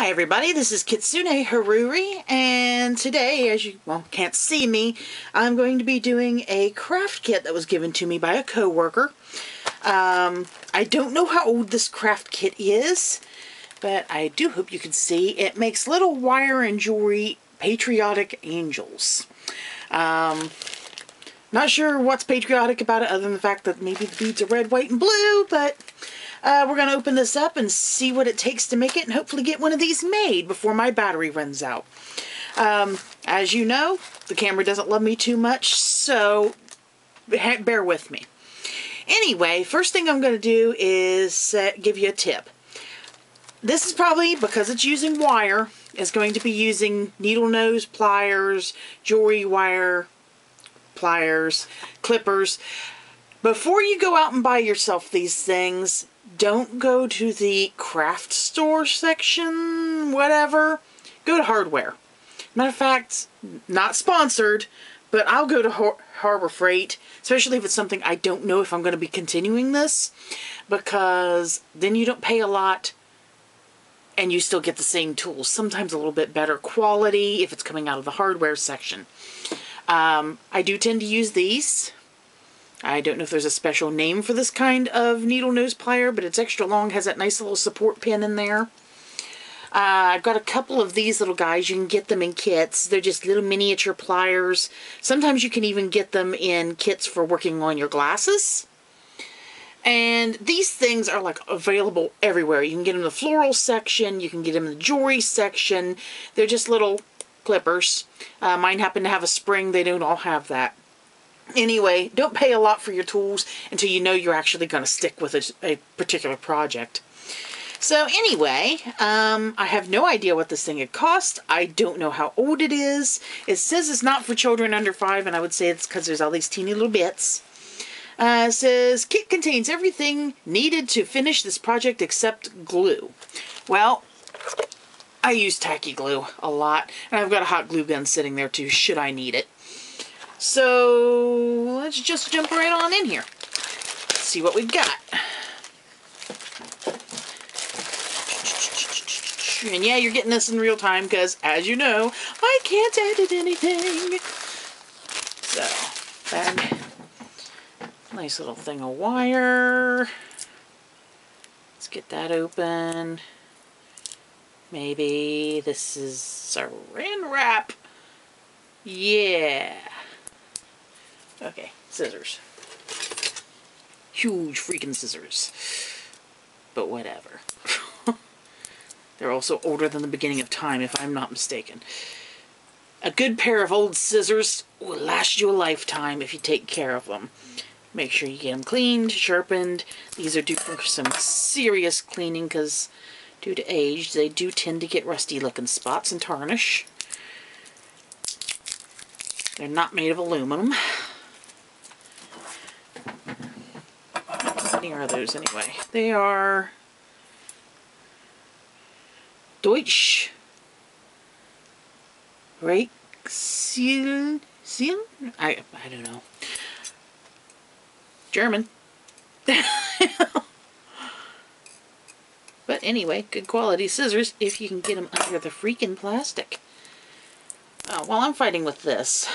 Hi everybody, this is Kitsune Haruri, and today, as you can't see me, I'm going to be doing a craft kit that was given to me by a coworker. I don't know how old this craft kit is, but I do hope you can see. It makes little wire and jewelry patriotic angels. Not sure what's patriotic about it other than the fact that maybe the beads are red, white, and blue, but we're going to open this up and see what it takes to make it and hopefully get one of these made before my battery runs out. As you know, the camera doesn't love me too much, so bear with me. Anyway, first thing I'm going to do is give you a tip. This is probably, because it's using wire, is going to be using needle nose pliers, jewelry wire pliers, clippers. Before you go out and buy yourself these things, don't go to the craft store section, whatever. Go to hardware. Matter of fact, not sponsored, but I'll go to Harbor Freight, especially if it's something I don't know if I'm going to be continuing this, because then you don't pay a lot and you still get the same tools. Sometimes a little bit better quality if it's coming out of the hardware section. I do tend to use these. I don't know if there's a special name for this kind of needle nose plier, but it's extra long, has that nice little support pin in there. I've got a couple of these little guys. You can get them in kits. They're just little miniature pliers. Sometimes you can even get them in kits for working on your glasses. And these things are like available everywhere. You can get them in the floral section. You can get them in the jewelry section. They're just little clippers. Mine happen to have a spring. They don't all have that. Anyway, don't pay a lot for your tools until you know you're actually going to stick with a particular project. So anyway, I have no idea what this thing would cost. I don't know how old it is. It says it's not for children under 5, and I would say it's because there's all these teeny little bits. It says, kit contains everything needed to finish this project except glue. Well, I use tacky glue a lot, and I've got a hot glue gun sitting there too, should I need it. So let's just jump right on in here. Let's see what we've got. And yeah, you're getting this in real time because, as you know, I can't edit anything. So, bag. Nice little thing of wire. Let's get that open. Maybe this is saran wrap. Yeah. Okay, scissors. Huge freaking scissors. But whatever. They're also older than the beginning of time, if I'm not mistaken. A good pair of old scissors will last you a lifetime if you take care of them. Make sure you get them cleaned, sharpened. These are due for some serious cleaning because due to age, they do tend to get rusty looking spots and tarnish. They're not made of aluminum. How many are those anyway? They are Deutsch Reichsziel? I don't know. German. But anyway, good quality scissors if you can get them under the freaking plastic. While I'm fighting with this,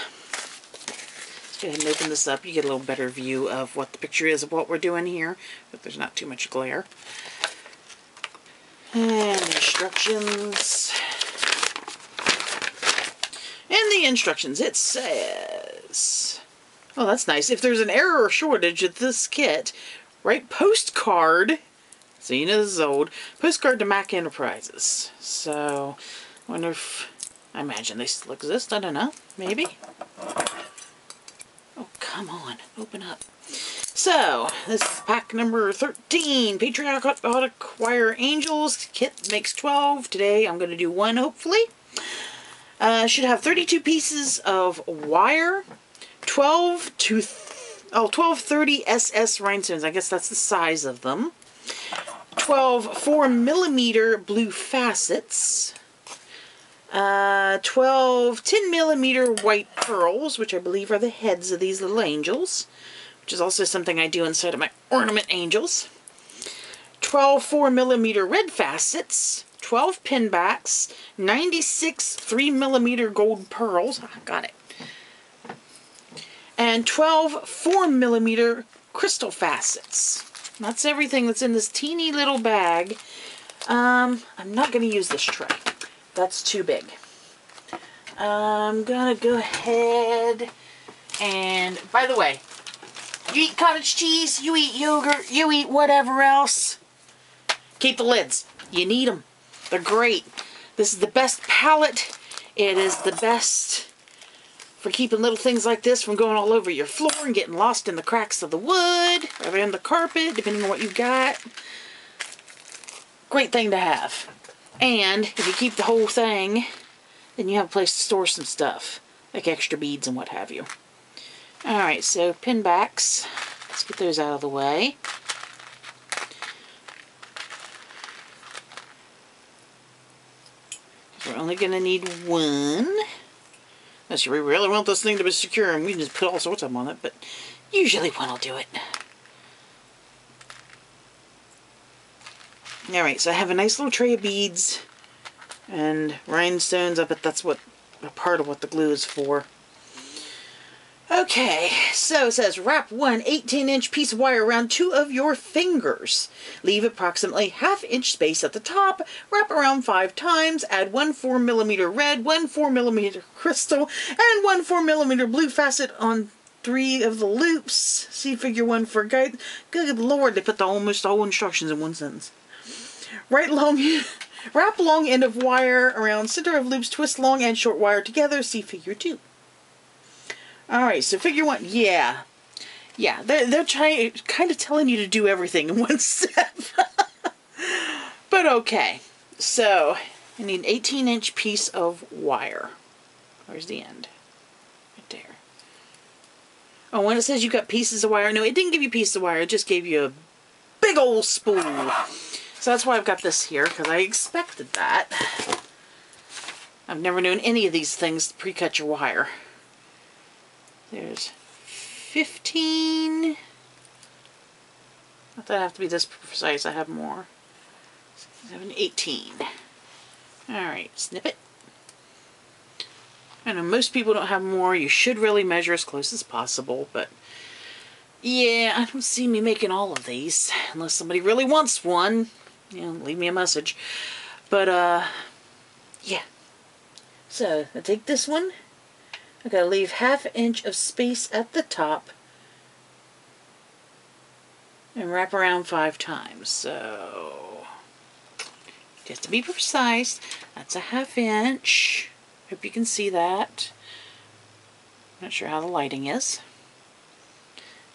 let's go ahead and open this up. You get a little better view of what the picture is of what we're doing here, but there's not too much glare. And instructions. In the instructions, it says, oh, that's nice. If there's an error or shortage of this kit, write postcard. So you know this is old. Postcard to Mac Enterprises. So, I wonder if, I imagine they still exist. I don't know. Maybe. Oh, come on. Open up. So, this is pack number 13. Patriotic Wire Angels. Kit makes 12. Today I'm going to do one, hopefully. Should have 32 pieces of wire. 1230 SS rhinestones. I guess that's the size of them. 12 4mm blue facets. 12 10mm white pearls, which I believe are the heads of these little angels, which is also something I do inside of my ornament angels. 12 4mm red facets, 12 pin backs, 96 3mm gold pearls, I got it, and 12 4mm crystal facets. That's everything that's in this teeny little bag. I'm not going to use this tray. That's too big. I'm going to go ahead and, by the way, you eat cottage cheese, you eat yogurt, you eat whatever else, keep the lids. You need them. They're great. This is the best palette. It is the best for keeping little things like this from going all over your floor and getting lost in the cracks of the wood or in the carpet, depending on what you've got. Great thing to have. And if you keep the whole thing, then you have a place to store some stuff, like extra beads and what have you. Alright, so pin backs. Let's get those out of the way. We're only going to need one. Unless you really want this thing to be secure, and we can just put all sorts of them on it, but usually one will do it. Alright, so I have a nice little tray of beads and rhinestones. I bet that's what a part of what the glue is for. Okay, so it says wrap one 18-inch piece of wire around 2 of your fingers. Leave approximately ½ space at the top. Wrap around 5 times. Add 1 4mm red, 1 4mm crystal, and 1 4mm blue facet on 3 of the loops. See figure 1 for guide. Good Lord, they put almost all instructions in one sentence. Wrap long end of wire around center of loops. Twist long and short wire together. See figure 2. Alright, so figure 1, yeah, they're trying, kind of telling you to do everything in one step. But okay, so I need an 18-inch piece of wire. Where's the end? Right there. Oh, when it says you got pieces of wire, no, it didn't give you pieces of wire, it just gave you a big old spool. So that's why I've got this here, because I expected that. I've never known any of these things to pre-cut your wire. There's 15. Not that I have to be this precise, I have more. 7, 18. Alright, snip it. I know most people don't have more. You should really measure as close as possible, but yeah, I don't see me making all of these. Unless somebody really wants one, you know, leave me a message. But, yeah. So, I take this one. I gotta leave ½ inch of space at the top and wrap around 5 times. So, just to be precise, that's a ½ inch. Hope you can see that. Not sure how the lighting is.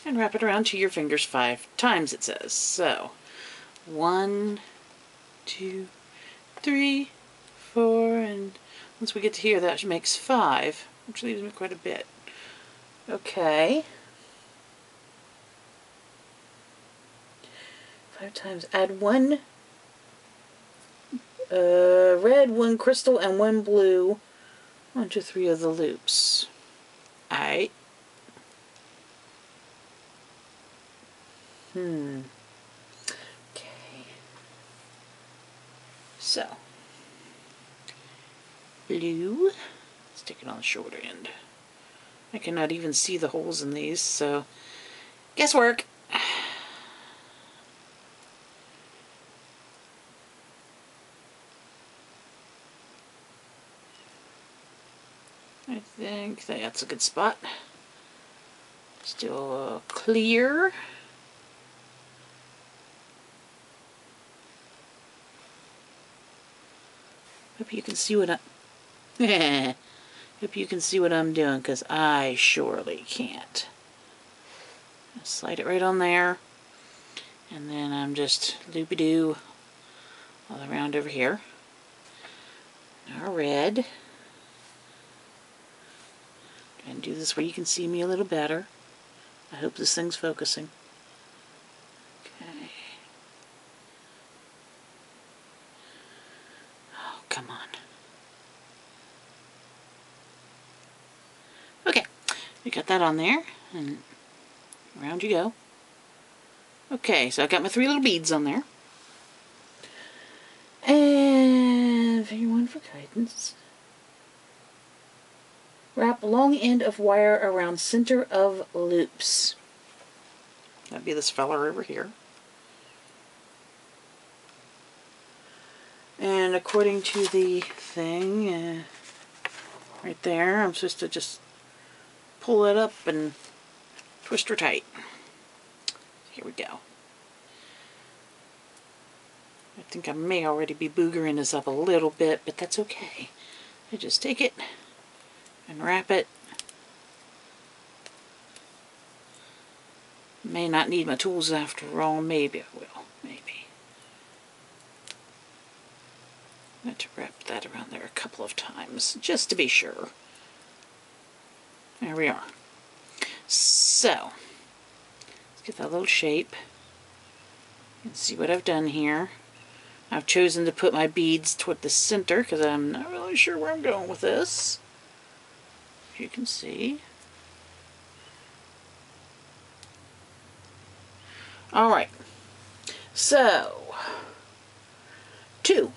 And wrap it around to your fingers 5 times, it says. So, 1, 2, 3, 4, and once we get to here, that makes 5. Which leaves me quite a bit. Okay. 5 times. Add 1 red, 1 crystal, and 1 blue onto 3 of the loops. Alright. Okay. So. Blue. Stick it on the shorter end. I cannot even see the holes in these, so guesswork. I think that's a good spot. Still clear. Hope you can see what I... Hope you can see what I'm doing, because I surely can't. Slide it right on there. And then I'm just loopy-doo all around over here. Now red. Try and do this where you can see me a little better. I hope this thing's focusing. Okay. Oh, come on. Okay, we got that on there, and around you go. Okay, so I got my 3 little beads on there. And guidance. Wrap long end of wire around center of loops. That'd be this fella over here. And according to the thing, right there, I'm supposed to just pull it up and twist her tight. Here we go. I think I may already be boogering this up a little bit, but that's okay. I just take it and wrap it. May not need my tools after all. Maybe I will. Maybe. I'm going to wrap that around there a couple of times, just to be sure. There we are. So, let's get that little shape. And see what I've done here. I've chosen to put my beads toward the center because I'm not really sure where I'm going with this. As you can see. Alright. So, 2.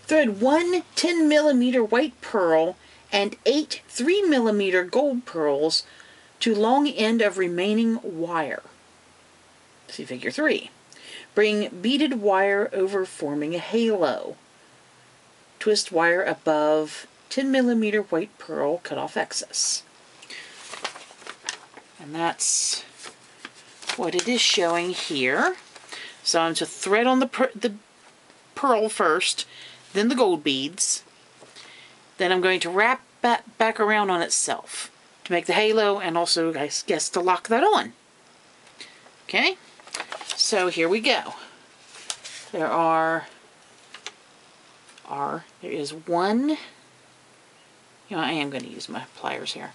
Thread 1 10mm white pearl and 8 3mm gold pearls to long end of remaining wire. See figure 3. Bring beaded wire over forming a halo. Twist wire above 10mm white pearl, cut off excess. And that's what it is showing here. So I'm to thread on the pearl first, then the gold beads. Then I'm going to wrap that back around on itself to make the halo and also, I guess, to lock that on. Okay? So here we go. There is one. You know, I am going to use my pliers here.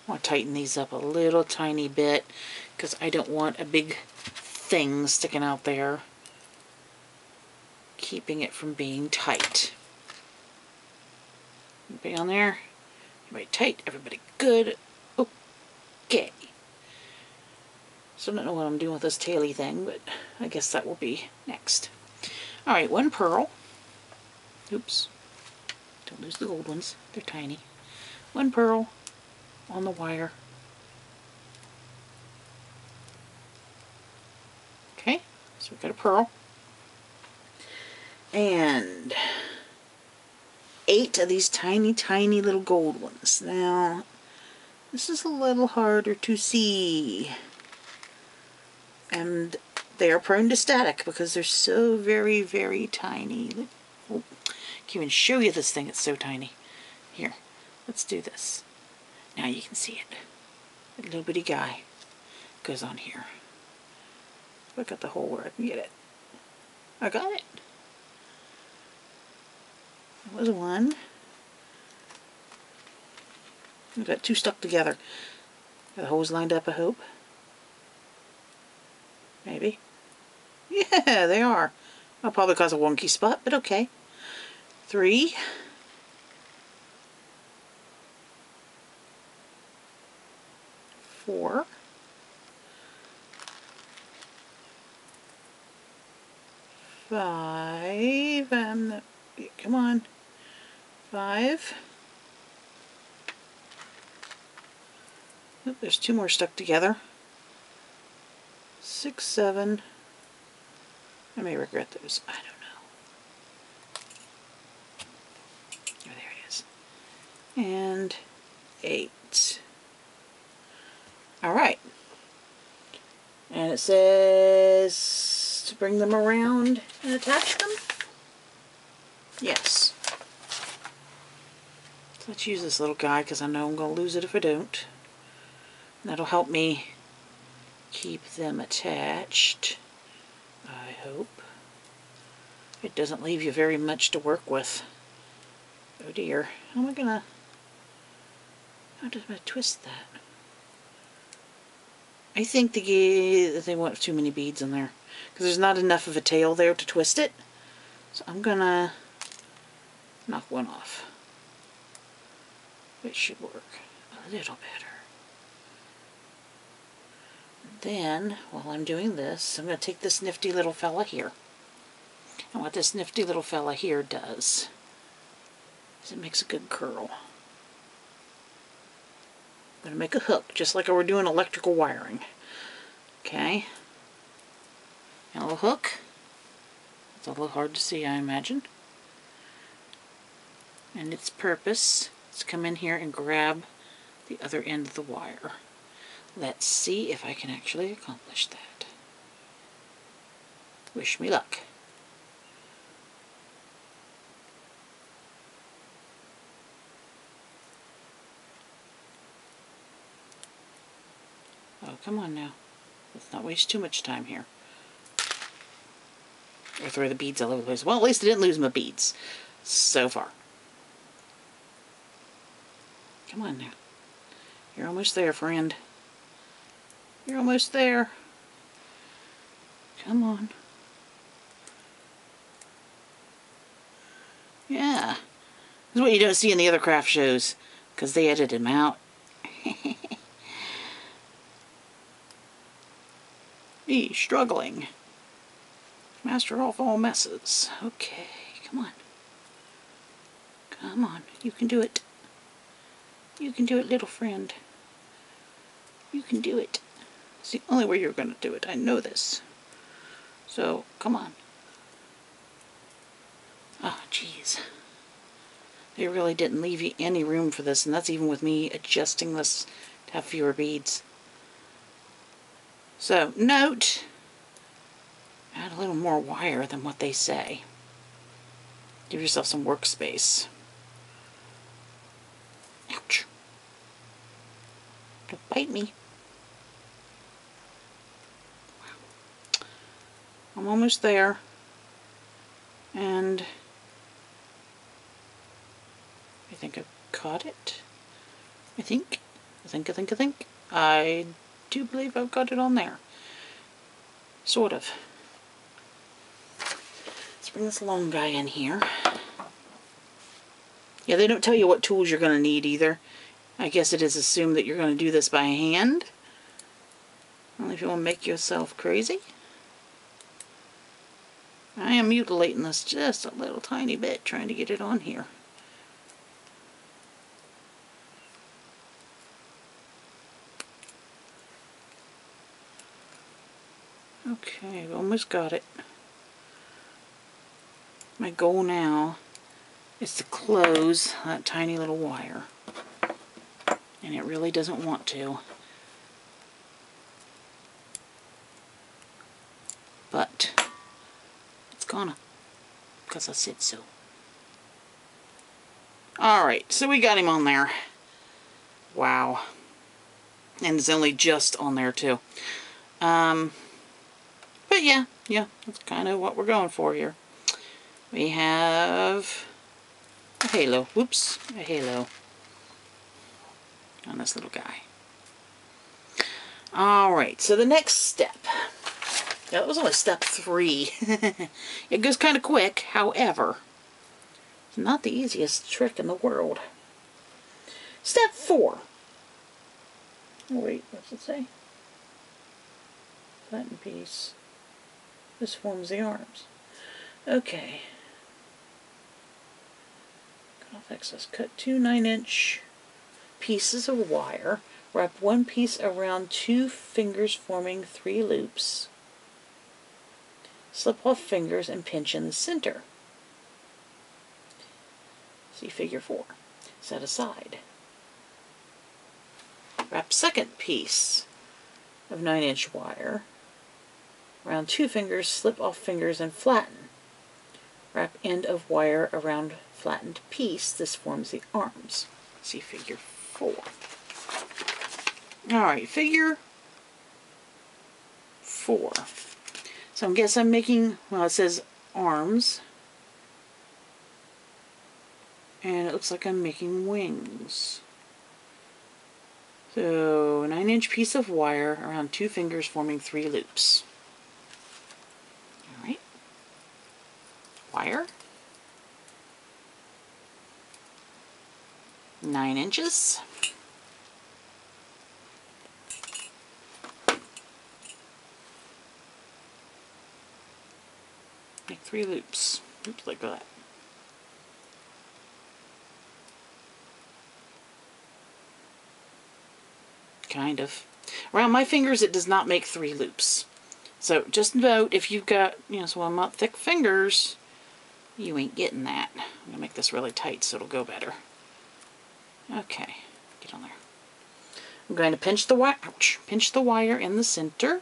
I want to tighten these up a little tiny bit because I don't want a big thing sticking out there, keeping it from being tight. Everybody on there? Everybody tight? Everybody good? Okay. So I don't know what I'm doing with this taily thing, but I guess that will be next. Alright, one pearl. Oops. Don't lose the gold ones. They're tiny. One pearl on the wire. Okay, so we've got a pearl. And 8 of these tiny, tiny little gold ones. Now, this is a little harder to see. And they are prone to static because they're so very, very tiny. Oh, can't even show you this thing, it's so tiny. Here, let's do this. Now you can see it. A little bitty guy goes on here. Look at the hole where I can get it. I got it. That was one. We've got 2 stuck together. Got the holes lined up, I hope. Maybe. Yeah, they are. That'll probably cause a wonky spot, but okay. 3. 4. 5. Come on. 5. Oh, there's 2 more stuck together. 6, 7. I may regret those. I don't know. Oh, there it is. And 8. Alright. And it says to bring them around and attach them? Yes. So let's use this little guy because I know I'm going to lose it if I don't. That'll help me keep them attached, I hope. It doesn't leave you very much to work with. Oh dear. How do I twist that? I think they want too many beads in there because there's not enough of a tail there to twist it. So I'm gonna knock one off. It should work a little better. Then, while I'm doing this, I'm going to take this nifty little fella here. And what this nifty little fella here does because it makes a good curl. I'm going to make a hook, just like we're doing electrical wiring. Okay. And a little hook. It's a little hard to see, I imagine. And its purpose is to come in here and grab the other end of the wire. Let's see if I can actually accomplish that. Wish me luck. Oh, come on now. Let's not waste too much time here. Or throw the beads all over the place. Well, at least I didn't lose my beads. So far. Come on now. You're almost there, friend. You're almost there. Come on. Yeah. This is what you don't see in the other craft shows, because they edit them out. Me struggling. Master of all messes. Okay, come on. Come on. You can do it. You can do it, little friend. You can do it. It's the only way you're going to do it. I know this. So, come on. Oh, jeez. They really didn't leave you any room for this, and that's even with me adjusting this to have fewer beads. So, note, add a little more wire than what they say. Give yourself some workspace. Ouch. Don't bite me. I'm almost there. And I think I've caught it. I think. I do believe I've got it on there. Sort of. Let's bring this long guy in here. Yeah, they don't tell you what tools you're going to need either. I guess it is assumed that you're going to do this by hand. Only if you want to make yourself crazy. I am mutilating this just a little tiny bit, trying to get it on here. Okay, I've almost got it. My goal now is to close that tiny little wire. And it really doesn't want to. But it's gonna, because I said so. Alright, so we got him on there. Wow. And it's only just on there too. But yeah, that's kind of what we're going for here. We have a halo. Whoops, a halo on this little guy. Alright, so the next step. Yeah, that was only step 3. It goes kind of quick, however, it's not the easiest trick in the world. Step 4. Oh wait, what's it say? Flatten piece. This forms the arms. Okay. Cut off excess. Cut 2 9-inch pieces of wire. Wrap one piece around 2 fingers, forming 3 loops. Slip off fingers and pinch in the center. See figure 4. Set aside. Wrap second piece of 9-inch wire around 2 fingers, slip off fingers, and flatten. Wrap end of wire around flattened piece. This forms the arms. See figure 4. Alright, figure 4. So I guess I'm making, well, it says arms. And it looks like I'm making wings. So, a 9-inch piece of wire around 2 fingers, forming 3 loops. Alright. Wire. 9 inches. Make 3 loops. Oops, like that. kind of. Around my fingers, it does not make 3 loops. So just note, if you've got, some thick fingers, you ain't getting that. I'm going to make this really tight so it'll go better. Okay, get on there. I'm going to pinch the wire, pinch the wire in the center.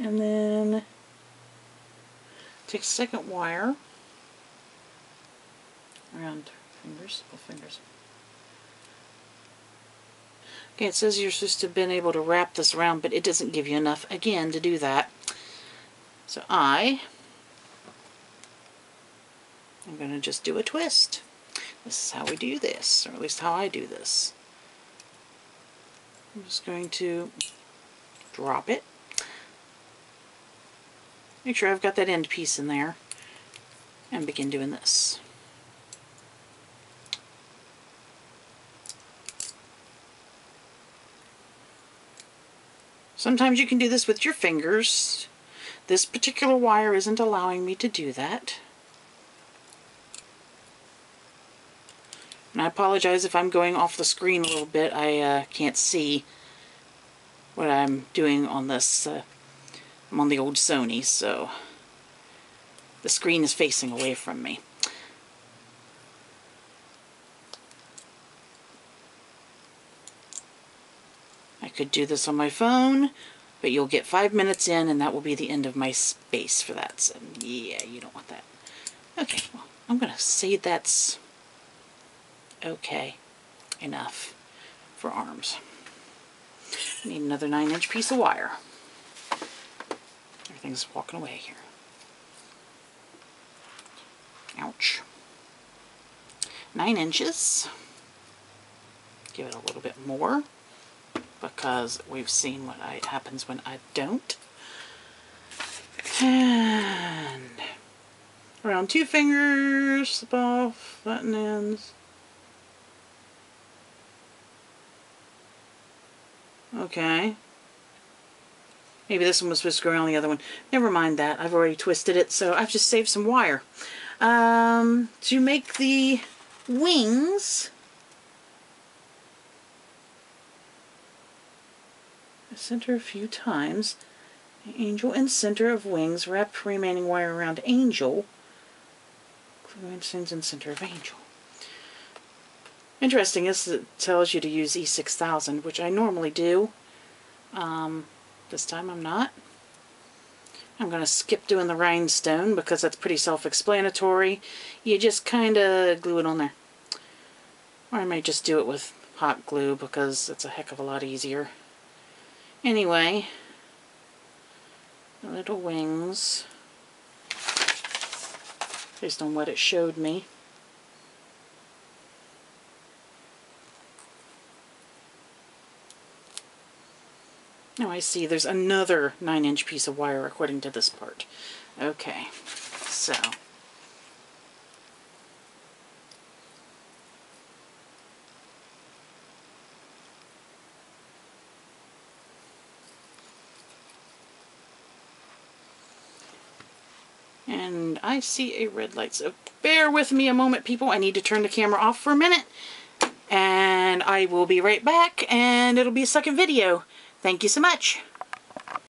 And then take a second wire around both fingers. Okay, it says you're supposed to have been able to wrap this around, but it doesn't give you enough, again, to do that. So I'm going to just do a twist. This is how we do this, or at least how I do this. I'm just going to drop it. Make sure I've got that end piece in there, and begin doing this. Sometimes you can do this with your fingers. This particular wire isn't allowing me to do that. And I apologize if I'm going off the screen a little bit. I can't see what I'm doing on this. I'm on the old Sony, so the screen is facing away from me. I could do this on my phone, but you'll get 5 minutes in and that will be the end of my space for that. So yeah, you don't want that. Okay, well, I'm going to say that's okay enough for arms. I need another 9-inch piece of wire. Everything's walking away here. Ouch. 9 inches. Give it a little bit more, because we've seen what happens when I don't. And around 2 fingers, slip off, button ends. Okay. Maybe this one was supposed to go around the other one. Never mind that. I've already twisted it, so I've just saved some wire. To make the wings, center a few times. Angel and center of wings. Wrap remaining wire around angel. Sends in center of angel. Interesting is it tells you to use E6000, which I normally do. This time I'm not. I'm going to skip doing the rhinestone because that's pretty self-explanatory. You just kind of glue it on there. Or I may just do it with hot glue because it's a heck of a lot easier. Anyway, the little wings, based on what it showed me. Now I see there's another 9-inch piece of wire according to this part. Okay, so and I see a red light, so bear with me a moment, people. I need to turn the camera off for a minute, and I will be right back, and it'll be a second video. Thank you so much.